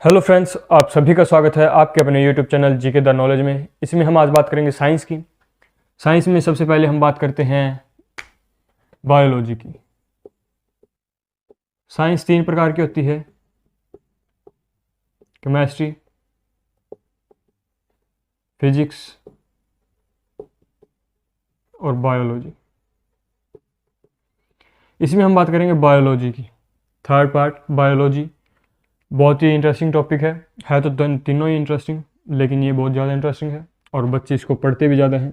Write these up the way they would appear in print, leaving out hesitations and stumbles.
Hello friends, आप सभी का स्वागत है आपके अपने YouTube channel GK the knowledge में। इसमें हम आज बात करेंगे साइंस की। साइंस में सबसे पहले हम बात करते हैं बायोलॉजी की। साइंस तीन प्रकार की होती है: केमिस्ट्री, फिजिक्स और बायोलॉजी। इसमें हम बात करेंगे बायोलॉजी की। थर्ड पार्ट बायोलॉजी बहुत ही इंटरेस्टिंग टॉपिक है तो तीनों ही इंटरेस्टिंग, लेकिन ये बहुत ज़्यादा इंटरेस्टिंग है और बच्चे इसको पढ़ते भी ज़्यादा हैं।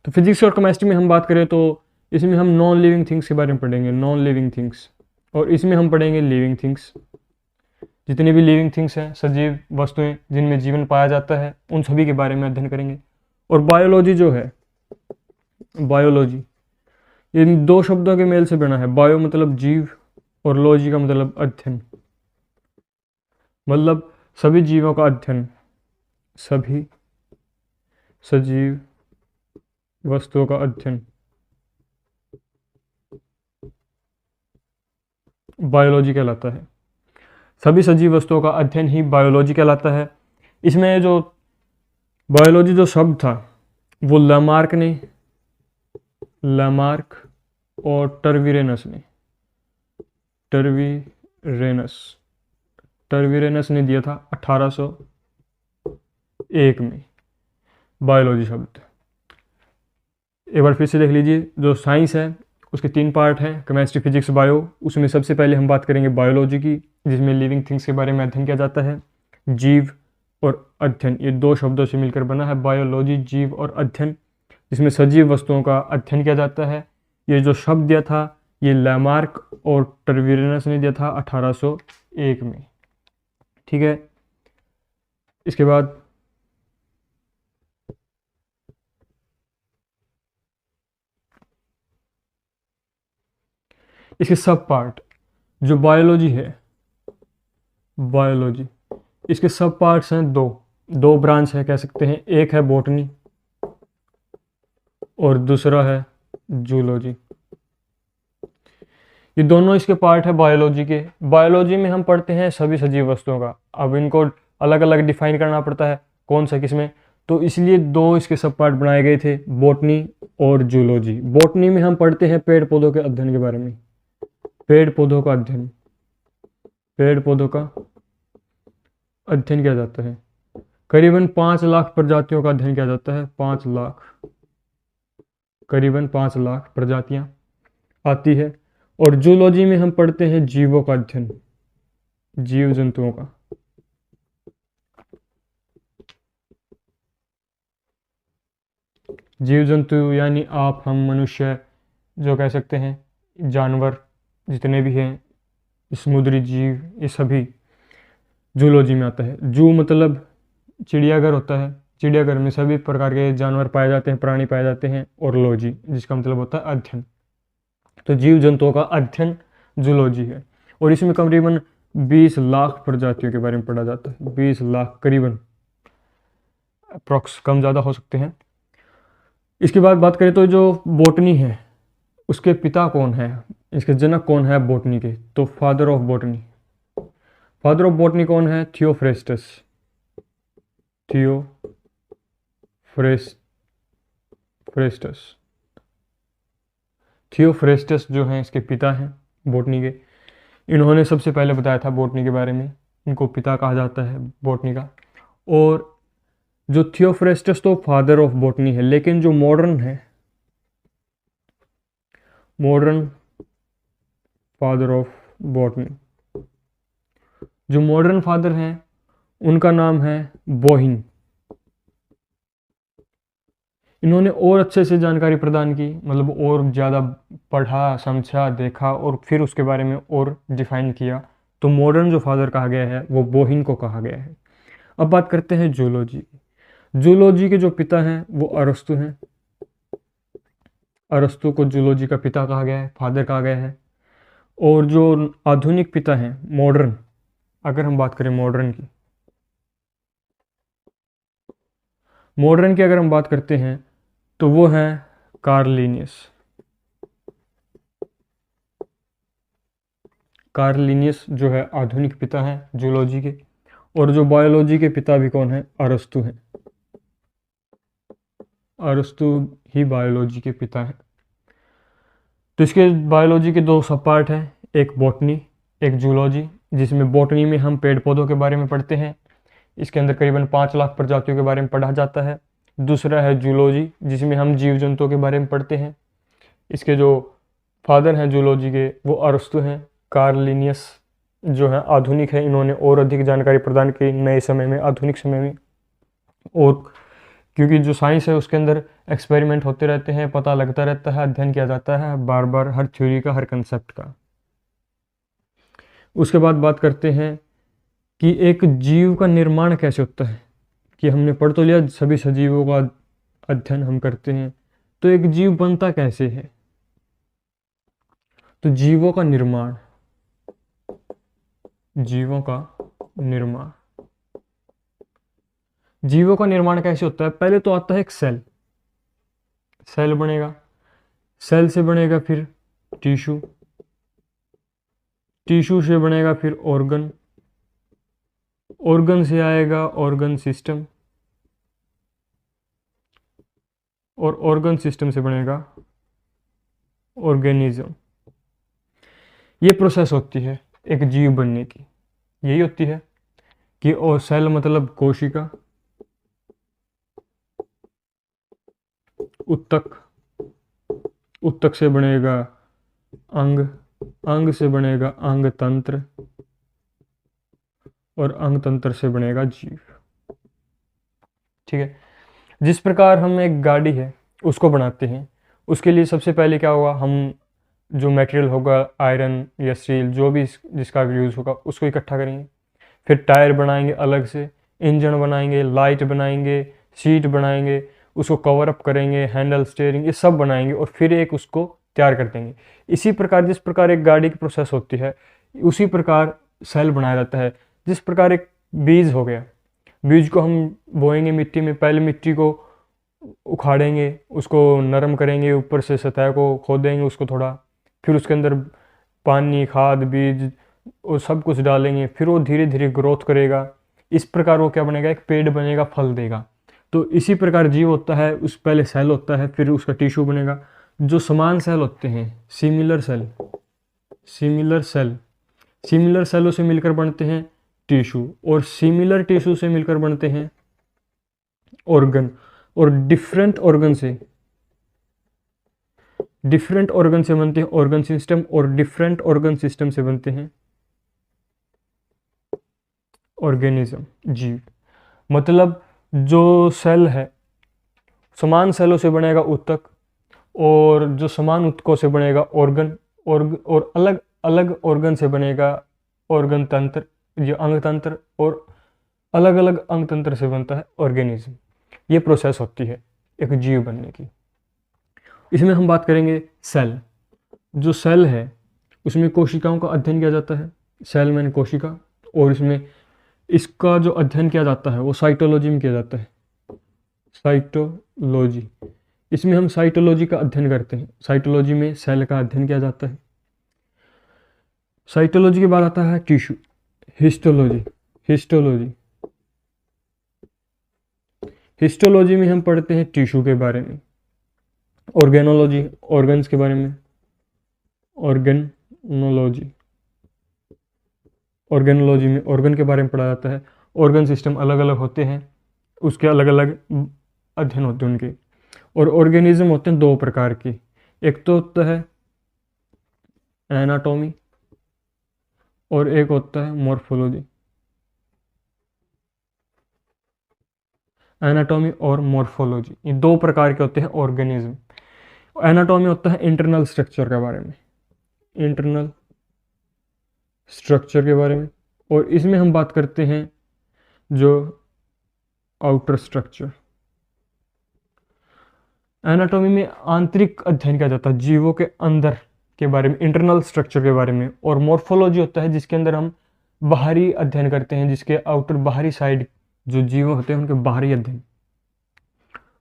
तो फिजिक्स और केमिस्ट्री में हम बात करें तो इसमें हम नॉन लिविंग थिंग्स के बारे में पढ़ेंगे, नॉन लिविंग थिंग्स। और इसमें हम पढ़ेंगे लिविंग थिंग्स। जितनी भी लिविंग थिंग्स हैं, सजीव वस्तुएं जिनमें जीवन पाया जाता है, उन सभी के बारे में अध्ययन करेंगे। और बायोलॉजी जो है, बायोलॉजी ये दो शब्दों के मेल से बना है। बायो मतलब जीव और लॉजी का मतलब अध्ययन, मतलब सभी जीवों का अध्ययन, सभी सजीव वस्तुओं का अध्ययन बायोलॉजी कहलाता है। सभी सजीव वस्तुओं का अध्ययन ही बायोलॉजी कहलाता है। इसमें जो बायोलॉजी जो शब्द था वो लमार्क और टर्वीरेनस ने दिया था 1801 में बायोलॉजी शब्द। एक बार फिर से देख लीजिए, जो साइंस है उसके तीन पार्ट हैं: केमिस्ट्री, फिजिक्स, बायो। उसमें सबसे पहले हम बात करेंगे बायोलॉजी की, जिसमें लिविंग थिंग्स के बारे में अध्ययन किया जाता है। जीव और अध्ययन ये दो शब्दों से मिलकर बना है बायोलॉजी, जीव और अध्ययन, जिसमें सजीव वस्तुओं का अध्ययन किया जाता है। ये जो शब्द दिया था ये लैमार्क और टर्वीरेनस ने दिया था 1801 में। ठीक है, इसके बाद इसके सब पार्ट जो बायोलॉजी है, बायोलॉजी इसके सब पार्ट्स हैं दो ब्रांच है कह सकते हैं। एक है बॉटनी और दूसरा है जूलॉजी। ये दोनों इसके पार्ट है बायोलॉजी के। बायोलॉजी में हम पढ़ते हैं सभी सजीव वस्तुओं का। अब इनको अलग अलग डिफाइन करना पड़ता है कौन सा किसमें, तो इसलिए दो इसके सब पार्ट बनाए गए थे, बॉटनी और जूलॉजी। बॉटनी में हम पढ़ते हैं पेड़ पौधों के अध्ययन के बारे में, पेड़ पौधों का अध्ययन, पेड़ पौधों का अध्ययन किया जाता है। करीबन 5 लाख प्रजातियों का अध्ययन किया जाता है। 5 लाख, करीबन 5 लाख प्रजातियां आती है। और जूलॉजी में हम पढ़ते हैं जीवों का अध्ययन, जीव जंतुओं का। जीव जंतु यानी आप, हम, मनुष्य, जो कह सकते हैं जानवर जितने भी हैं, समुद्री जीव, ये सभी जूलॉजी में आता है। जू मतलब चिड़ियाघर होता है। चिड़ियाघर में सभी प्रकार के जानवर पाए जाते हैं, प्राणी पाए जाते हैं। और लॉजी जिसका मतलब होता है अध्ययन। तो जीव जंतुओं का अध्ययन जूलॉजी है। और इसमें करीबन 20 लाख प्रजातियों के बारे में पढ़ा जाता है। 20 लाख करीबन, अप्रॉक्स कम ज़्यादा हो सकते हैं। इसके बाद बात करें तो जो बॉटनी है उसके पिता कौन है, इसके जनक कौन है बॉटनी के, तो father of botany, father of botany कौन है? थियोफ्रेस्टस। थियोफ्रेस्टस जो हैं इसके पिता हैं बॉटनी के। इन्होंने सबसे पहले बताया था बॉटनी के बारे में, इनको पिता कहा जाता है बॉटनी का। और जो थियोफ्रेस्टस तो फादर ऑफ बॉटनी है, लेकिन जो मॉडर्न है, मॉडर्न फादर ऑफ बॉटनी, जो मॉडर्न फादर हैं उनका नाम है बोहिन। इन्होंने और अच्छे से जानकारी प्रदान की, मतलब और ज़्यादा पढ़ा, समझा, देखा और फिर उसके बारे में और डिफाइन किया। तो मॉडर्न जो फादर कहा गया है वो बोहिन को कहा गया है। अब बात करते हैं जूलॉजी। जूलॉजी के जो पिता हैं वो अरस्तु हैं। अरस्तु को जूलॉजी का पिता कहा गया है, फादर कहा गया है। और जो आधुनिक पिता हैं, मॉडर्न, अगर हम बात करें मॉडर्न की अगर हम बात करते हैं तो वो है कार्लिनियस। कार्लिनियस जो है आधुनिक पिता हैं जूलॉजी के। और जो बायोलॉजी के पिता भी कौन है? अरस्तु हैं। अरस्तु ही बायोलॉजी के पिता हैं। तो इसके बायोलॉजी के दो सब पार्ट हैं, एक बॉटनी, एक जूलॉजी, जिसमें बॉटनी में हम पेड़ पौधों के बारे में पढ़ते हैं, इसके अंदर करीबन 5 लाख प्रजातियों के बारे में पढ़ा जाता है। दूसरा है जूलॉजी, जिसमें हम जीव जंतुओं के बारे में पढ़ते हैं। इसके जो फादर हैं जूलॉजी के वो अरस्तु हैं। कार्ल लिनियस जो है आधुनिक है, इन्होंने और अधिक जानकारी प्रदान की नए समय में, आधुनिक समय में। और क्योंकि जो साइंस है उसके अंदर एक्सपेरिमेंट होते रहते हैं, पता लगता रहता है, अध्ययन किया जाता है बार बार हर थ्योरी का, हर कंसेप्ट का। उसके बाद बात करते हैं कि एक जीव का निर्माण कैसे होता है। कि हमने पढ़ तो लिया सभी सजीवों का अध्ययन हम करते हैं, तो एक जीव बनता कैसे है। तो जीवों का निर्माण, जीवों का निर्माण, जीवों का निर्माण कैसे होता है? पहले तो आता है एक सेल, सेल बनेगा, सेल से बनेगा फिर टिश्यू, टिश्यू से बनेगा फिर ऑर्गन, ऑर्गन से आएगा ऑर्गन सिस्टम, और ऑर्गन सिस्टम से बनेगा ऑर्गेनिज्म। ये प्रोसेस होती है एक जीव बनने की, यही होती है कि और सेल मतलब कोशिका, उत्तक, उत्तक से बनेगा अंग, अंग से बनेगा अंग तंत्र, और अंग तंत्र से बनेगा जीव। ठीक है। जिस प्रकार हम एक गाड़ी है उसको बनाते हैं, उसके लिए सबसे पहले क्या होगा, हम जो मटेरियल होगा आयरन या स्टील जो भी जिसका यूज़ होगा उसको इकट्ठा करेंगे, फिर टायर बनाएंगे अलग से, इंजन बनाएंगे, लाइट बनाएंगे, सीट बनाएंगे, उसको कवर अप करेंगे, हैंडल, स्टीयरिंग, ये सब बनाएंगे और फिर एक उसको तैयार कर देंगे। इसी प्रकार जिस प्रकार एक गाड़ी की प्रोसेस होती है उसी प्रकार सेल बनाया जाता है। जिस प्रकार एक बीज हो गया, बीज को हम बोएंगे मिट्टी में, पहले मिट्टी को उखाड़ेंगे, उसको नरम करेंगे, ऊपर से सतह को खोदेंगे उसको थोड़ा, फिर उसके अंदर पानी, खाद, बीज और सब कुछ डालेंगे, फिर वो धीरे धीरे ग्रोथ करेगा। इस प्रकार वो क्या बनेगा, एक पेड़ बनेगा, फल देगा। तो इसी प्रकार जीव होता है, उस पहले सेल होता है, फिर उसका टिश्यू बनेगा। जो समान सेल होते हैं, similar cell, similar cell, similar सेलों से मिलकर बनते हैं टिश्यू, और सिमिलर टिश्यू से मिलकर बनते हैं ऑर्गन, और डिफरेंट ऑर्गन से, डिफरेंट ऑर्गन से बनते हैं ऑर्गन सिस्टम, और डिफरेंट ऑर्गन सिस्टम से बनते हैं ऑर्गेनिज्म, जीव। मतलब जो सेल है समान सेलों से बनेगा उत्तक, और जो समान उत्तकों से बनेगा ऑर्गन, और अलग अलग ऑर्गन से बनेगा ऑर्गन तंत्र, ये अंग तंत्र, और अलग अलग अंग तंत्र से बनता है ऑर्गेनिज्म। ये प्रोसेस होती है एक जीव बनने की। इसमें हम बात करेंगे सेल। जो सेल है उसमें कोशिकाओं का अध्ययन किया जाता है, सेल मैंने कोशिका, और इसमें इसका जो अध्ययन किया जाता है वो साइटोलॉजी में किया जाता है, साइटोलॉजी। इसमें हम साइटोलॉजी का अध्ययन करते हैं, साइटोलॉजी में सेल का अध्ययन किया जाता है। साइटोलॉजी के बाद आता है टिश्यू, हिस्टोलॉजी, हिस्टोलॉजी, हिस्टोलॉजी में हम पढ़ते हैं टिश्यू के बारे में। ऑर्गेनोलॉजी, ऑर्गन्स के बारे में, ऑर्गेनोलॉजी, ऑर्गेनोलॉजी में ऑर्गन के बारे में पढ़ा जाता है। ऑर्गन सिस्टम अलग अलग होते हैं, उसके अलग अलग अध्ययन होते हैं उनके। और ऑर्गेनिज्म होते हैं दो प्रकार के, एक तो होता है एनाटॉमी और एक होता है मॉर्फोलॉजी। एनाटॉमी और मॉर्फोलॉजी ये दो प्रकार के होते हैं ऑर्गेनिज्म। एनाटॉमी होता है इंटरनल स्ट्रक्चर के बारे में, इंटरनल स्ट्रक्चर के बारे में, और इसमें हम बात करते हैं जो आउटर स्ट्रक्चर। एनाटॉमी में आंतरिक अध्ययन किया जाता है जीवों के अंदर के बारे में, इंटरनल स्ट्रक्चर के बारे में। और मॉर्फोलॉजी होता है जिसके अंदर हम बाहरी अध्ययन करते हैं, जिसके आउटर बाहरी साइड जो जीव होते हैं उनके बाहरी अध्ययन।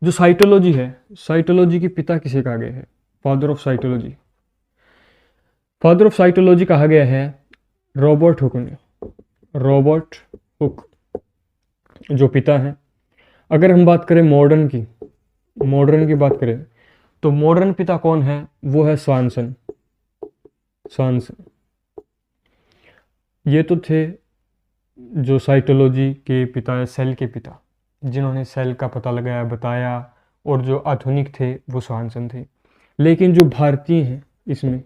जो साइटोलॉजी है, साइटोलॉजी के पिता किसे कहा गया है, father of cytology, father of cytology कहा गया है रॉबर्ट हुक ने, रॉबर्ट हुक। जो पिता हैं। अगर हम बात करें मॉडर्न की बात करें तो मॉडर्न पिता कौन है? वो है स्वानसन। ये तो थे जो साइटोलॉजी के पिता है, सेल के पिता, जिन्होंने सेल का पता लगाया, बताया, और जो आधुनिक थे वो स्वानसन थे। लेकिन जो भारतीय हैं, इसमें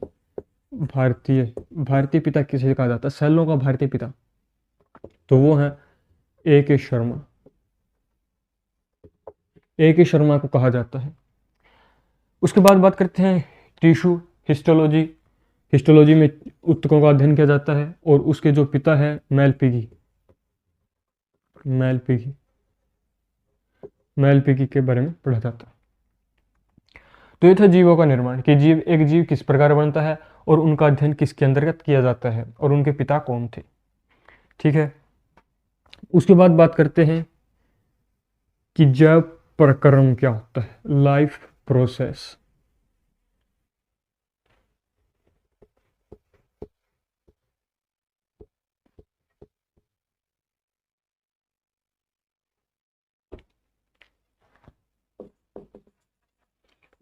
भारतीय पिता किसे कहा जाता है? सेलों का भारतीय पिता, तो वो है A.K. शर्मा। A.K. शर्मा को कहा जाता है। उसके बाद बात करते हैं टिश्यू हिस्टोलॉजी में ऊतकों का अध्ययन किया जाता है, और उसके जो पिता है मैलपीगी के बारे में पढ़ा जाता है। तो ये था जीवों का निर्माण, कि एक जीव किस प्रकार बनता है और उनका अध्ययन किसके अंतर्गत किया जाता है और उनके पिता कौन थे। ठीक है, उसके बाद बात करते हैं कि जैव प्रक्रम क्या होता है, लाइफ प्रोसेस।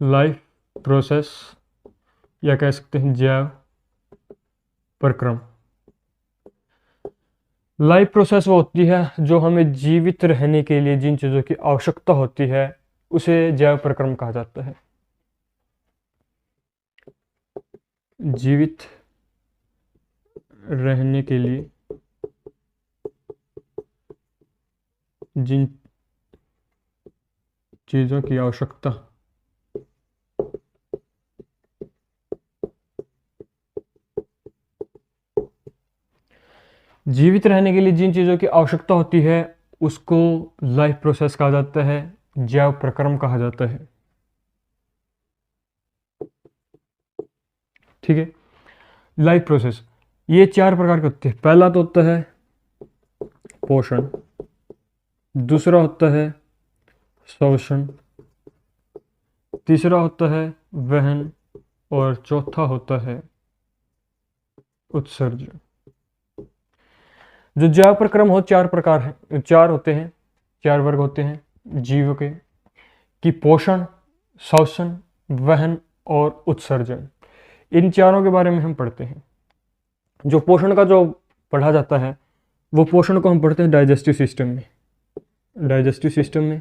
लाइफ प्रोसेस या कह सकते हैं जैव प्रक्रम। लाइफ प्रोसेस वो होती है जो हमें जीवित रहने के लिए जिन चीज़ों की आवश्यकता होती है, उसे जैव प्रक्रम कहा जाता है। जीवित रहने के लिए जिन चीज़ों की आवश्यकता होती है उसको लाइफ प्रोसेस कहा जाता है, जैव प्रक्रम कहा जाता है। ठीक है, लाइफ प्रोसेस ये 4 प्रकार के होते हैं। पहला तो होता है पोषण, दूसरा होता है श्वसन, तीसरा होता है वहन, और चौथा होता है उत्सर्जन। जो जैव प्रक्रम हो 4 प्रकार है, 4 होते हैं, 4 वर्ग होते हैं जीव के, कि पोषण, श्वसन, वहन और उत्सर्जन। इन चारों के बारे में हम पढ़ते हैं। जो पोषण का जो पढ़ा जाता है, वो पोषण को हम पढ़ते हैं डाइजेस्टिव सिस्टम में।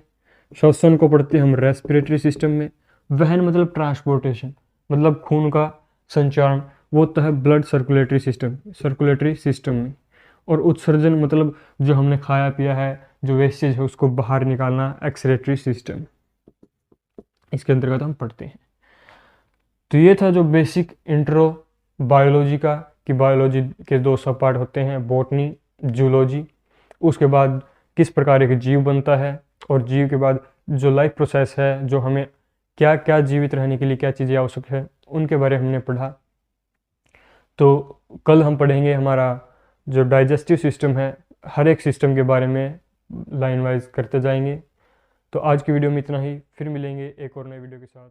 श्वसन को पढ़ते हैं हम रेस्पिरेटरी सिस्टम में। वहन मतलब ट्रांसपोर्टेशन, मतलब खून का संचारण, वो होता है ब्लड सर्कुलेटरी सिस्टम में। और उत्सर्जन मतलब जो हमने खाया पिया है, जो वेस्टेज है, उसको बाहर निकालना, एक्सक्रीटरी सिस्टम, इसके अंतर्गत हम पढ़ते हैं। तो ये था जो बेसिक इंट्रो बायोलॉजी का, कि बायोलॉजी के 2 सब पार्ट होते हैं, बॉटनी, जूलॉजी। उसके बाद किस प्रकार एक जीव बनता है, और जीव के बाद जो लाइफ प्रोसेस है, जो हमें क्या क्या जीवित रहने के लिए क्या चीज़ें आवश्यक है, उनके बारे में हमने पढ़ा। तो कल हम पढ़ेंगे हमारा जो डाइजेस्टिव सिस्टम है, हर एक सिस्टम के बारे में लाइन वाइज करते जाएंगे। तो आज की वीडियो में इतना ही, फिर मिलेंगे एक और नई वीडियो के साथ।